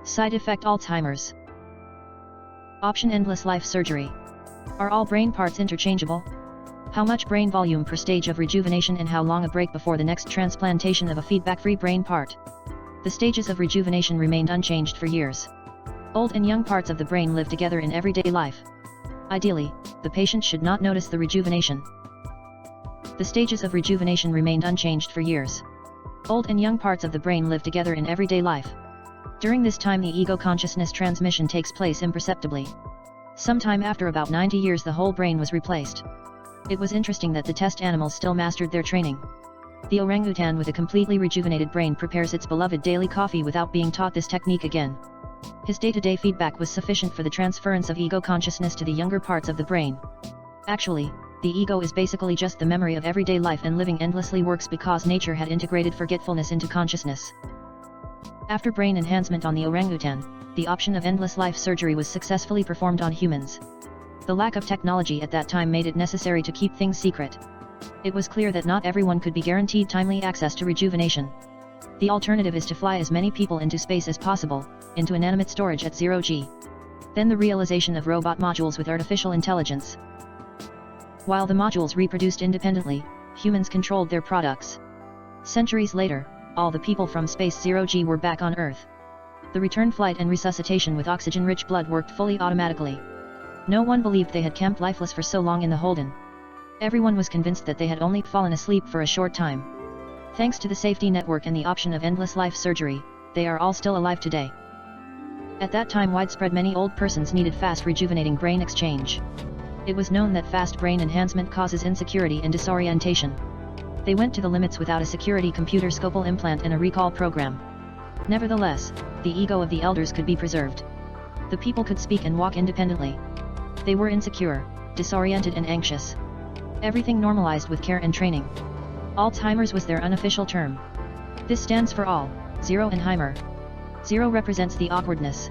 Side effect: Alzheimer's. Option: endless life surgery. Are all brain parts interchangeable? How much brain volume per stage of rejuvenation, and how long a break before the next transplantation of a feedback-free brain part? The stages of rejuvenation remained unchanged for years. Old and young parts of the brain live together in everyday life. Ideally, the patient should not notice the rejuvenation. The stages of rejuvenation remained unchanged for years. Old and young parts of the brain live together in everyday life. During this time, the ego consciousness transmission takes place imperceptibly. Sometime after about 90 years, the whole brain was replaced. It was interesting that the test animals still mastered their training. The orangutan with a completely rejuvenated brain prepares its beloved daily coffee without being taught this technique again. His day-to-day feedback was sufficient for the transference of ego consciousness to the younger parts of the brain. Actually, the ego is basically just the memory of everyday life, and living endlessly works because nature had integrated forgetfulness into consciousness. After brain enhancement on the orangutan, the option of endless life surgery was successfully performed on humans. The lack of technology at that time made it necessary to keep things secret. It was clear that not everyone could be guaranteed timely access to rejuvenation. The alternative is to fly as many people into space as possible, into inanimate storage at 0G. Then the realization of robot modules with artificial intelligence. While the modules reproduced independently, humans controlled their products. Centuries later, all the people from space 0G were back on Earth. The return flight and resuscitation with oxygen-rich blood worked fully automatically. No one believed they had camped lifeless for so long in the Holden. Everyone was convinced that they had only fallen asleep for a short time. Thanks to the safety network and the option of endless life surgery, they are all still alive today. At that time, widespread, many old persons needed fast rejuvenating brain exchange. It was known that fast brain enhancement causes insecurity and disorientation. They went to the limits without a security computer scopal implant and a recall program. Nevertheless, the ego of the elders could be preserved. The people could speak and walk independently. They were insecure, disoriented and anxious. Everything normalized with care and training. Alzheimer's was their unofficial term. This stands for Al, Zero and Heimer. Zero represents the awkwardness,